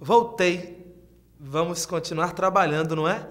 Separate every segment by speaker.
Speaker 1: Voltei. Vamos continuar trabalhando, não é?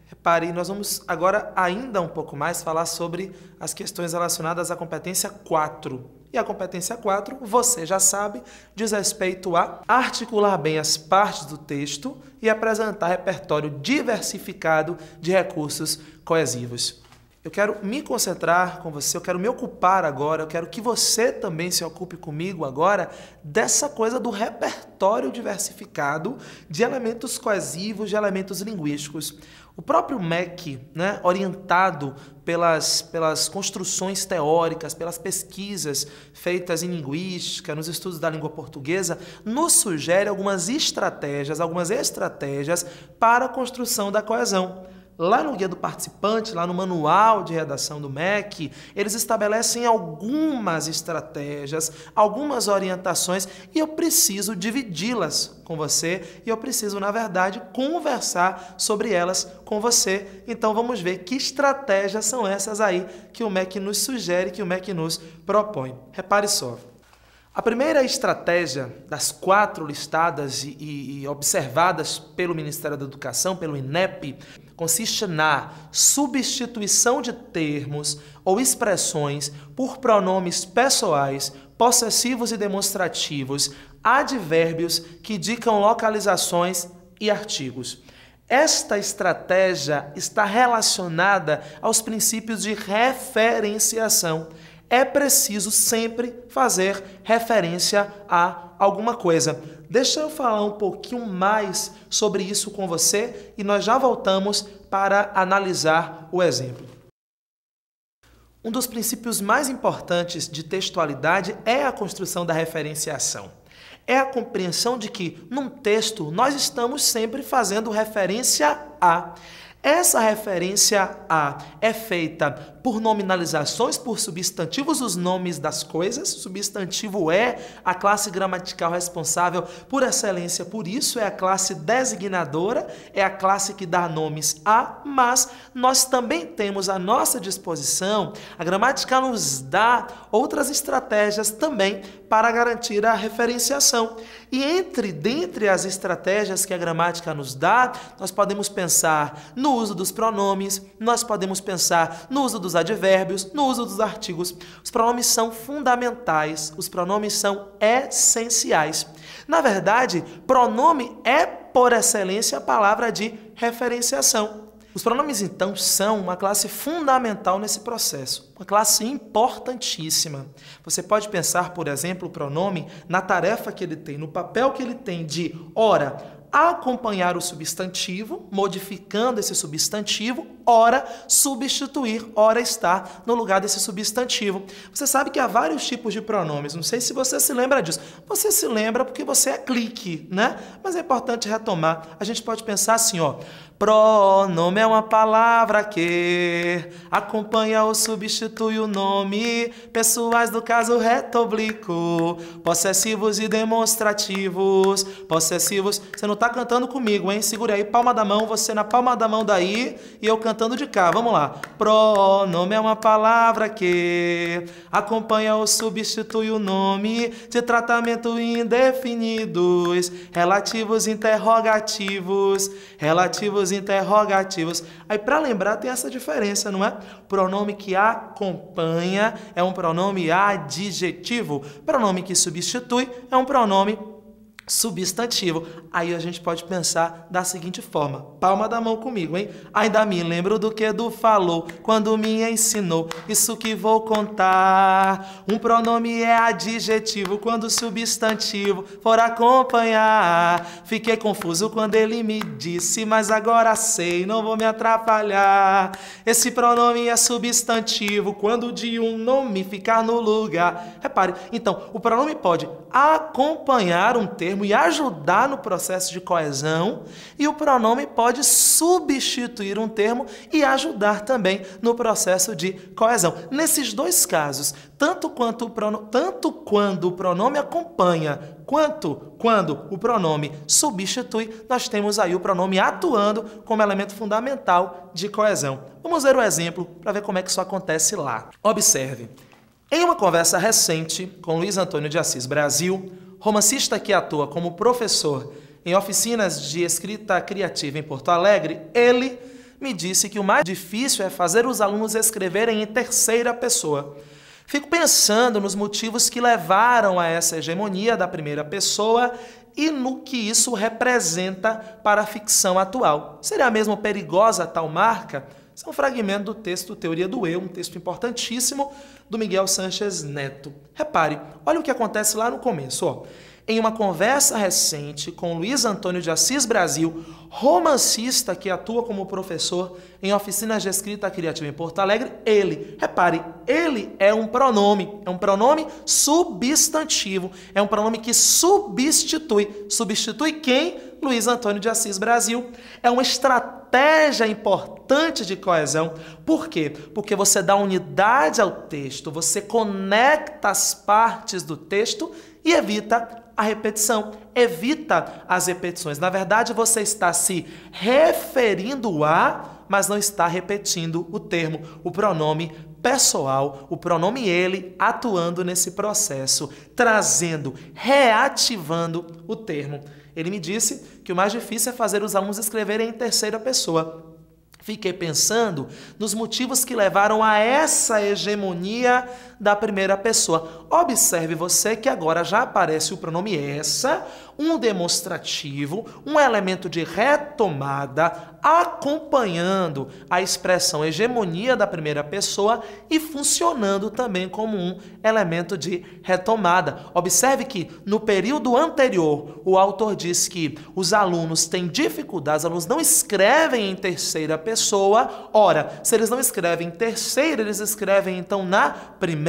Speaker 1: Repare, nós vamos agora ainda um pouco mais falar sobre as questões relacionadas à competência 4. E a competência 4, você já sabe, diz respeito a articular bem as partes do texto e apresentar repertório diversificado de recursos coesivos. Eu quero me concentrar com você, eu quero me ocupar agora, eu quero que você também se ocupe comigo agora dessa coisa do repertório diversificado de elementos coesivos, de elementos linguísticos. O próprio MEC, orientado pelas construções teóricas, pelas pesquisas feitas em linguística, nos estudos da língua portuguesa, nos sugere algumas estratégias para a construção da coesão. Lá no Guia do Participante, lá no Manual de Redação do MEC, eles estabelecem algumas estratégias, algumas orientações, e eu preciso dividi-las com você, e eu preciso, na verdade, conversar sobre elas com você. Então vamos ver que estratégias são essas aí que o MEC nos sugere, que o MEC nos propõe. Repare só. A primeira estratégia das 4 listadas e observadas pelo Ministério da Educação, pelo INEP, consiste na substituição de termos ou expressões por pronomes pessoais, possessivos e demonstrativos, advérbios que indicam localizações e artigos. Esta estratégia está relacionada aos princípios de referenciação. É preciso sempre fazer referência a alguma coisa. Deixa eu falar um pouquinho mais sobre isso com você e nós já voltamos para analisar o exemplo. Um dos princípios mais importantes de textualidade é a construção da referenciação. É a compreensão de que, num texto, nós estamos sempre fazendo referência a. Essa referência a é feita por nominalizações, por substantivos, os nomes das coisas. Substantivo é a classe gramatical responsável por excelência, por isso é a classe designadora, é a classe que dá nomes a, mas nós também temos à nossa disposição, a gramática nos dá outras estratégias também para garantir a referenciação. E dentre as estratégias que a gramática nos dá, nós podemos pensar no uso dos pronomes, nós podemos pensar no uso dos advérbios, no uso dos artigos. Os pronomes são fundamentais, os pronomes são essenciais. Na verdade, pronome é, por excelência, a palavra de referenciação. Os pronomes, então, são uma classe fundamental nesse processo, uma classe importantíssima. Você pode pensar, por exemplo, o pronome na tarefa que ele tem, no papel que ele tem de, ora, acompanhar o substantivo, modificando esse substantivo, ora, substituir, ora, estar no lugar desse substantivo. Você sabe que há vários tipos de pronomes, não sei se você se lembra disso. Você se lembra porque você é clique, né? Mas é importante retomar. A gente pode pensar assim, ó. Pronome é uma palavra que acompanha ou substitui o nome, pessoais do caso reto oblíquo, possessivos e demonstrativos. Possessivos, você não está cantando comigo, hein? Segure aí, palma da mão, você na palma da mão daí e eu cantando de cá. Vamos lá. Pronome é uma palavra que acompanha ou substitui o nome de tratamento indefinidos, relativos interrogativos, interrogativos. Aí, para lembrar, tem essa diferença, não é? Pronome que acompanha é um pronome adjetivo. Pronome que substitui é um pronome substantivo. Aí a gente pode pensar da seguinte forma. Palma da mão comigo, hein? Ainda me lembro do que Edu falou quando me ensinou. Isso que vou contar. Um pronome é adjetivo quando o substantivo for acompanhar. Fiquei confuso quando ele me disse, mas agora sei, não vou me atrapalhar. Esse pronome é substantivo quando de um nome ficar no lugar. Repare, então, o pronome pode acompanhar um termo e ajudar no processo de coesão, e o pronome pode substituir um termo e ajudar também no processo de coesão. Nesses dois casos, tanto quando o pronome acompanha, quanto quando o pronome substitui, nós temos aí o pronome atuando como elemento fundamental de coesão. Vamos ver o exemplo para ver como é que isso acontece lá. Observe. Em uma conversa recente com Luiz Antônio de Assis Brasil, romancista que atua como professor em oficinas de escrita criativa em Porto Alegre, ele me disse que o mais difícil é fazer os alunos escreverem em terceira pessoa. Fico pensando nos motivos que levaram a essa hegemonia da primeira pessoa e no que isso representa para a ficção atual. Seria mesmo perigosa tal marca? Esse é um fragmento do texto Teoria do Eu, um texto importantíssimo do Miguel Sánchez Neto. Repare, olha o que acontece lá no começo. Ó. Em uma conversa recente com Luiz Antônio de Assis Brasil, romancista que atua como professor em oficinas de escrita criativa em Porto Alegre, ele, repare, ele é um pronome substantivo, é um pronome que substitui. Substitui quem? Luiz Antônio de Assis Brasil. É uma estratégia importante de coesão. Por quê? Porque você dá unidade ao texto, você conecta as partes do texto e evita a repetição, evita as repetições. Na verdade, você está se referindo a, mas não está repetindo o termo, o pronome pessoal, o pronome ele atuando nesse processo, trazendo, reativando o termo. Ele me disse que o mais difícil é fazer os alunos escreverem em terceira pessoa. Fiquei pensando nos motivos que levaram a essa hegemonia da primeira pessoa. Observe você que agora já aparece o pronome essa, um demonstrativo, um elemento de retomada, acompanhando a expressão hegemonia da primeira pessoa e funcionando também como um elemento de retomada. Observe que no período anterior, o autor diz que os alunos têm dificuldades, os alunos não escrevem em terceira pessoa. Ora, se eles não escrevem em terceira, eles escrevem então na primeira.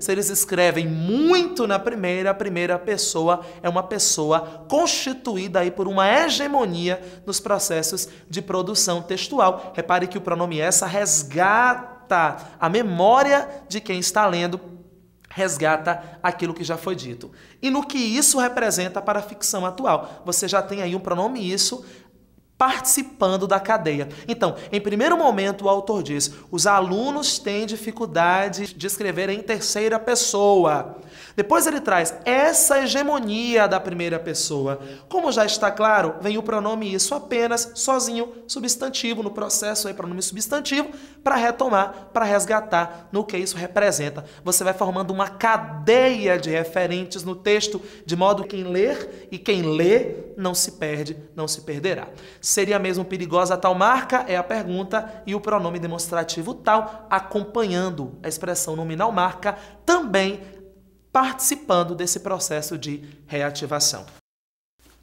Speaker 1: Se eles escrevem muito na primeira, a primeira pessoa é uma pessoa constituída aí por uma hegemonia nos processos de produção textual. Repare que o pronome essa resgata a memória de quem está lendo, resgata aquilo que já foi dito. E no que isso representa para a ficção atual? Você já tem aí um pronome isso participando da cadeia. Então, em primeiro momento, o autor diz: os alunos têm dificuldade de escrever em terceira pessoa. Depois ele traz essa hegemonia da primeira pessoa. Como já está claro, vem o pronome isso apenas, sozinho, substantivo, no processo aí, pronome substantivo, para retomar, para resgatar no que isso representa. Você vai formando uma cadeia de referentes no texto, de modo que quem ler e quem lê não se perde, não se perderá. Seria mesmo perigosa tal marca? É a pergunta, e o pronome demonstrativo tal, acompanhando a expressão nominal marca, também participando desse processo de reativação.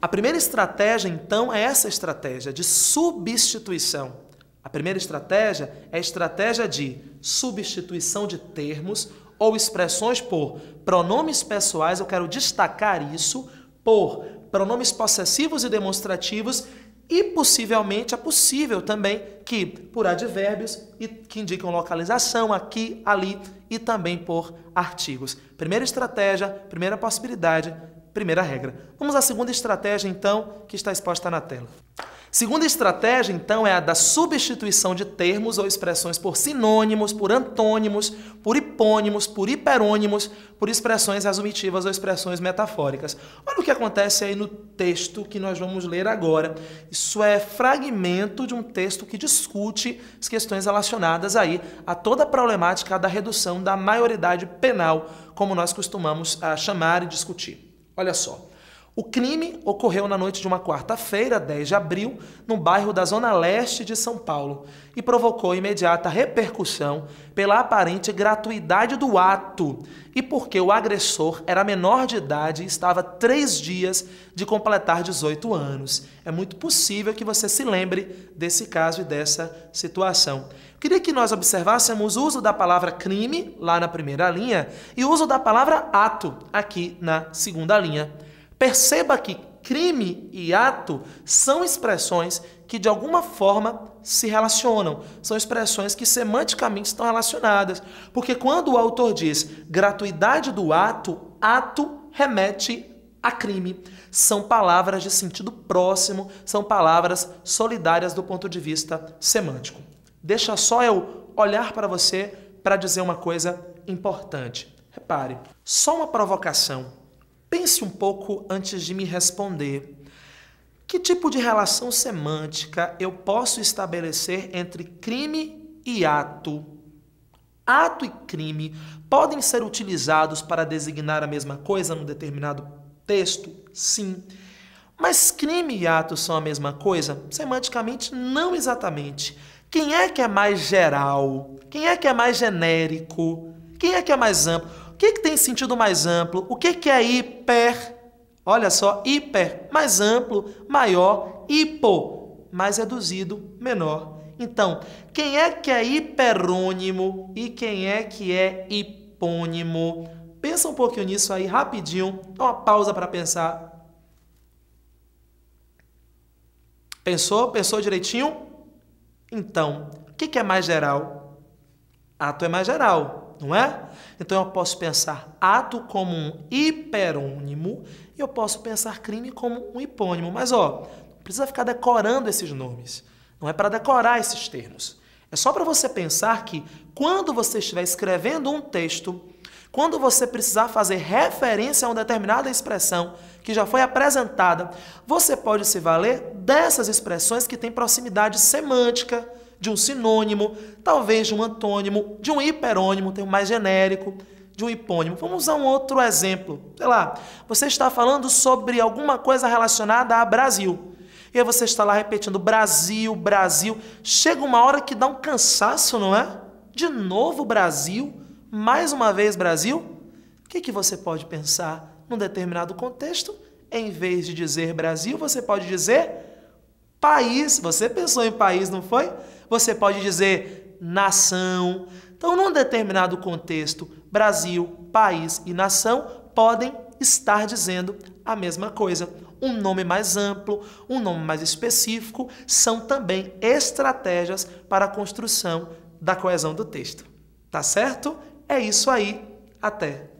Speaker 1: A primeira estratégia, então, é essa estratégia de substituição. A primeira estratégia é a estratégia de substituição de termos ou expressões por pronomes pessoais, eu quero destacar isso, por pronomes possessivos e demonstrativos, e possivelmente é possível também que por advérbios que indicam localização aqui, ali e também por artigos. Primeira estratégia, primeira possibilidade, primeira regra. Vamos à segunda estratégia, então, que está exposta na tela. Segunda estratégia, então, é a da substituição de termos ou expressões por sinônimos, por antônimos, por hipônimos, por hiperônimos, por expressões resumitivas ou expressões metafóricas. Olha o que acontece aí no texto que nós vamos ler agora. Isso é fragmento de um texto que discute as questões relacionadas aí a toda a problemática da redução da maioridade penal, como nós costumamos chamar e discutir. Olha só. O crime ocorreu na noite de uma quarta-feira, 10 de abril, no bairro da Zona Leste de São Paulo e provocou imediata repercussão pela aparente gratuidade do ato e porque o agressor era menor de idade e estava 3 dias de completar 18 anos. É muito possível que você se lembre desse caso e dessa situação. Queria que nós observássemos o uso da palavra crime, lá na primeira linha, e o uso da palavra ato, aqui na segunda linha. Perceba que crime e ato são expressões que de alguma forma se relacionam, são expressões que semanticamente estão relacionadas, porque quando o autor diz gratuidade do ato, ato remete a crime. São palavras de sentido próximo, são palavras solidárias do ponto de vista semântico. Deixa só eu olhar para você para dizer uma coisa importante. Repare, só uma provocação. Pense um pouco antes de me responder. Que tipo de relação semântica eu posso estabelecer entre crime e ato? Ato e crime podem ser utilizados para designar a mesma coisa num determinado texto? Sim. Mas crime e ato são a mesma coisa? Semanticamente, não exatamente. Quem é que é mais geral? Quem é que é mais genérico? Quem é que é mais amplo? O que tem sentido mais amplo? O que é hiper? Olha só, hiper, mais amplo, maior, hipo, mais reduzido, menor. Então, quem é que é hiperônimo e quem é que é hipônimo? Pensa um pouquinho nisso aí, rapidinho. Dá uma pausa para pensar. Pensou? Pensou direitinho? Então, o que é mais geral? Ato é mais geral, não é? Então, eu posso pensar ato como um hiperônimo e eu posso pensar crime como um hipônimo. Mas, não precisa ficar decorando esses nomes. Não é para decorar esses termos. É só para você pensar que, quando você estiver escrevendo um texto, quando você precisar fazer referência a uma determinada expressão que já foi apresentada, você pode se valer dessas expressões que têm proximidade semântica, de um sinônimo, talvez de um antônimo, de um hiperônimo, termo mais genérico, de um hipônimo. Vamos usar um outro exemplo. Sei lá, você está falando sobre alguma coisa relacionada a Brasil. E aí você está lá repetindo Brasil, Brasil. Chega uma hora que dá um cansaço, não é? De novo Brasil, mais uma vez Brasil. O que você pode pensar num determinado contexto? Em vez de dizer Brasil, você pode dizer país. Você pensou em país, não foi? Você pode dizer nação. Então, num determinado contexto, Brasil, país e nação podem estar dizendo a mesma coisa. Um nome mais amplo, um nome mais específico, são também estratégias para a construção da coesão do texto. Tá certo? É isso aí. Até!